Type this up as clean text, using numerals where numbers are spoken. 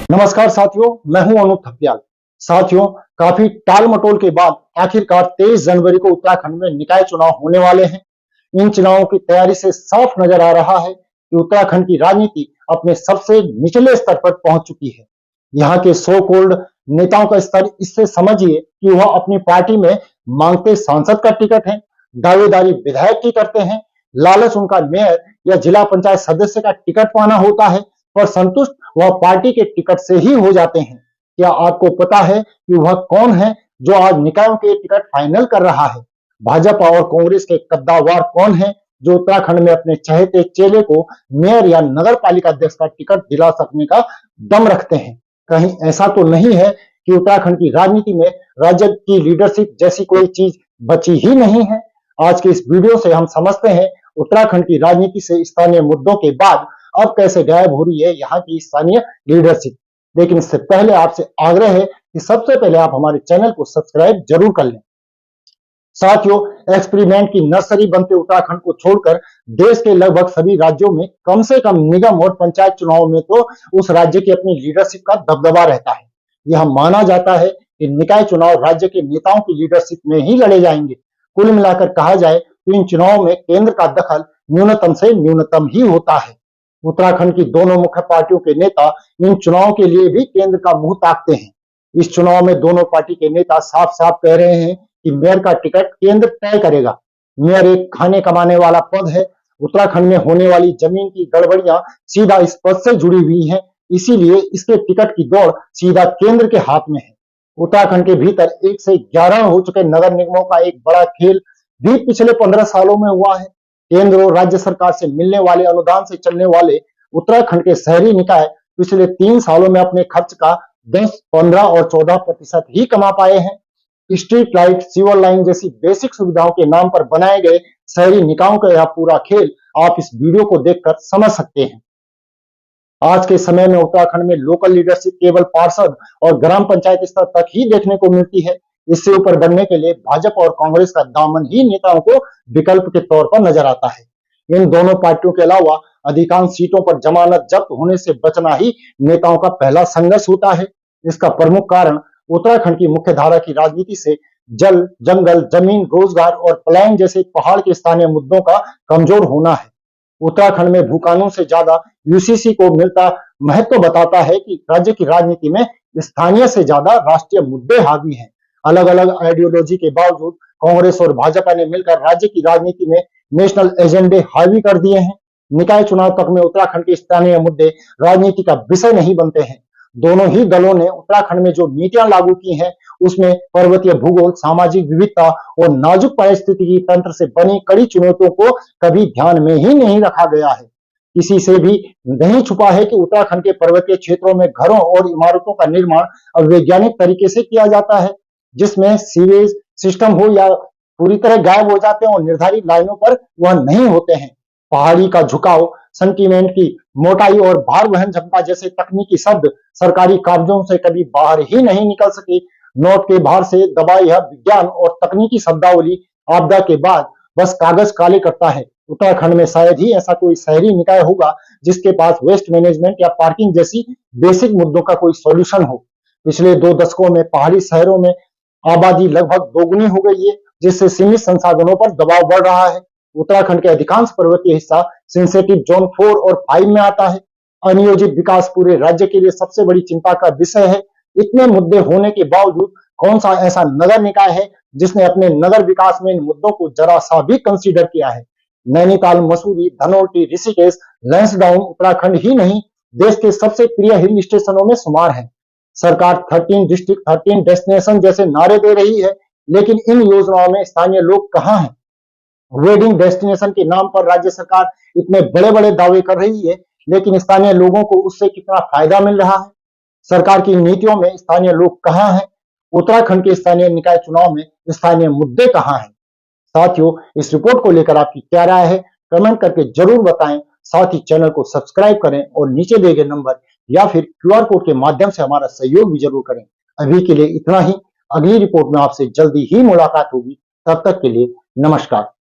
नमस्कार साथियों, मैं हूं अनूप थपियाल। साथियों, काफी टाल मटोल के बाद आखिरकार 23 जनवरी को उत्तराखंड में निकाय चुनाव होने वाले हैं। इन चुनावों की तैयारी से साफ नजर आ रहा है कि उत्तराखंड की राजनीति अपने सबसे निचले स्तर पर पहुंच चुकी है। यहाँ के सो कॉल्ड नेताओं का स्तर इससे समझिए कि वह अपनी पार्टी में मांगते सांसद का टिकट है, दावेदारी विधायक की करते हैं, लालच उनका मेयर या जिला पंचायत सदस्य का टिकट पाना होता है, पर संतुष्ट वह पार्टी के टिकट से ही हो जाते हैं। क्या आपको पता है कि वह कौन है जो आज निकायों के टिकट फाइनल कर रहा है? भाजपा और कांग्रेस के कद्दावर कौन है जो उत्तराखंड में अपने चहेते चेले को मेयर या नगर पालिका अध्यक्ष का टिकट दिला सकने का दम रखते हैं? कहीं ऐसा तो नहीं है कि उत्तराखंड की राजनीति में राज्य की लीडरशिप जैसी कोई चीज बची ही नहीं है? आज के इस वीडियो से हम समझते हैं उत्तराखंड की राजनीति से स्थानीय मुद्दों के बाद अब कैसे गायब हो रही है यहाँ की स्थानीय लीडरशिप। लेकिन इससे पहले आपसे आग्रह है कि सबसे पहले आप हमारे चैनल को सब्सक्राइब जरूर कर लें। साथियों, एक्सपेरिमेंट की नर्सरी बनते उत्तराखंड को छोड़कर देश के लगभग सभी राज्यों में कम से कम निगम और पंचायत चुनाव में तो उस राज्य की अपनी लीडरशिप का दबदबा रहता है। यह माना जाता है कि निकाय चुनाव राज्य के नेताओं की लीडरशिप में ही लड़े जाएंगे। कुल मिलाकर कहा जाए तो इन चुनावों में केंद्र का दखल न्यूनतम से न्यूनतम ही होता है। उत्तराखंड की दोनों मुख्य पार्टियों के नेता इन चुनावों के लिए भी केंद्र का मुंह ताकते हैं। इस चुनाव में दोनों पार्टी के नेता साफ साफ कह रहे हैं कि मेयर का टिकट केंद्र तय करेगा। मेयर एक खाने कमाने वाला पद है। उत्तराखंड में होने वाली जमीन की गड़बड़ियां सीधा इस पद से जुड़ी हुई हैं, इसीलिए इसके टिकट की दौड़ सीधा केंद्र के हाथ में है। उत्तराखंड के भीतर 1 से 11 हो चुके नगर निगमों का एक बड़ा खेल भी पिछले 15 सालों में हुआ है। केंद्र और राज्य सरकार से मिलने वाले अनुदान से चलने वाले उत्तराखंड के शहरी निकाय पिछले 3 सालों में अपने खर्च का 10, 15 और 14% ही कमा पाए हैं। स्ट्रीट लाइट, सीवर लाइन जैसी बेसिक सुविधाओं के नाम पर बनाए गए शहरी निकायों का यह पूरा खेल आप इस वीडियो को देखकर समझ सकते हैं। आज के समय में उत्तराखंड में लोकल लीडरशिप केवल पार्षद और ग्राम पंचायत स्तर तक ही देखने को मिलती है। इससे ऊपर बढ़ने के लिए भाजपा और कांग्रेस का दामन ही नेताओं को विकल्प के तौर पर नजर आता है। इन दोनों पार्टियों के अलावा अधिकांश सीटों पर जमानत जब्त होने से बचना ही नेताओं का पहला संघर्ष होता है। इसका प्रमुख कारण उत्तराखंड की मुख्य धारा की राजनीति से जल, जंगल, जमीन, रोजगार और पलायन जैसे पहाड़ के स्थानीय मुद्दों का कमजोर होना है। उत्तराखंड में भू कानून से ज्यादा यूसीसी को मिलता महत्व बताता है कि राज्य की राजनीति में स्थानीय से ज्यादा राष्ट्रीय मुद्दे हावी हैं। अलग अलग आइडियोलॉजी के बावजूद कांग्रेस और भाजपा ने मिलकर राज्य की राजनीति में नेशनल एजेंडे हावी कर दिए हैं। निकाय चुनाव तक में उत्तराखंड के स्थानीय मुद्दे राजनीति का विषय नहीं बनते हैं। दोनों ही दलों ने उत्तराखंड में जो नीतियां लागू की हैं, उसमें पर्वतीय भूगोल, सामाजिक विविधता और नाजुक पारिस्थितिकी तंत्र से बनी कड़ी चुनौतियों को कभी ध्यान में ही नहीं रखा गया है। किसी से भी नहीं छुपा है कि उत्तराखंड के पर्वतीय क्षेत्रों में घरों और इमारतों का निर्माण अवैज्ञानिक तरीके से किया जाता है, जिसमें सीवेज सिस्टम हो या पूरी तरह गायब हो जाते हैं और निर्धारित लाइनों पर वह नहीं होते हैं। पहाड़ी का झुकाव, सेंटीमेंट की मोटाई और भार वहन क्षमता जैसे तकनीकी शब्द सरकारी कागजों से कभी बाहर ही नहीं निकल सके। नोट के भार से दबा यह विज्ञान और तकनीकी शब्दावली आपदा के बाद बस कागज काले करता है। उत्तराखंड में शायद ही ऐसा कोई शहरी निकाय होगा जिसके पास वेस्ट मैनेजमेंट या पार्किंग जैसी बेसिक मुद्दों का कोई सॉल्यूशन हो। पिछले 2 दशकों में पहाड़ी शहरों में आबादी लगभग दोगुनी हो गई है, जिससे सीमित संसाधनों पर दबाव बढ़ रहा है। उत्तराखंड के अधिकांश पर्वतीय हिस्सा सेंसिटिव जोन 4 और 5 में आता है। अनियोजित विकास पूरे राज्य के लिए सबसे बड़ी चिंता का विषय है। इतने मुद्दे होने के बावजूद कौन सा ऐसा नगर निकाय है जिसने अपने नगर विकास में इन मुद्दों को जरा सा भी कंसीडर किया है? नैनीताल, मसूरी, धनोल्टी, ऋषिकेश, लैंसडाउन उत्तराखंड ही नहीं, देश के सबसे प्रिय हिल स्टेशनों में शुमार है। सरकार 13 डिस्ट्रिक्ट 13 डेस्टिनेशन जैसे नारे दे रही है, लेकिन इन योजनाओं में स्थानीय लोग कहां हैं? वेडिंग डेस्टिनेशन के नाम पर राज्य सरकार इतने बड़े बड़े दावे कर रही है, लेकिन स्थानीय लोगों को उससे कितना फायदा मिल रहा है? सरकार की नीतियों में स्थानीय लोग कहां हैं? उत्तराखंड के स्थानीय निकाय चुनाव में स्थानीय मुद्दे कहां हैं? साथियों, इस रिपोर्ट को लेकर आपकी क्या राय है? कमेंट करके जरूर बताएं। साथ ही चैनल को सब्सक्राइब करें और नीचे दिए गए नंबर या फिर क्यूआर कोड के माध्यम से हमारा सहयोग भी जरूर करें। अभी के लिए इतना ही। अगली रिपोर्ट में आपसे जल्दी ही मुलाकात होगी। तब तक के लिए नमस्कार।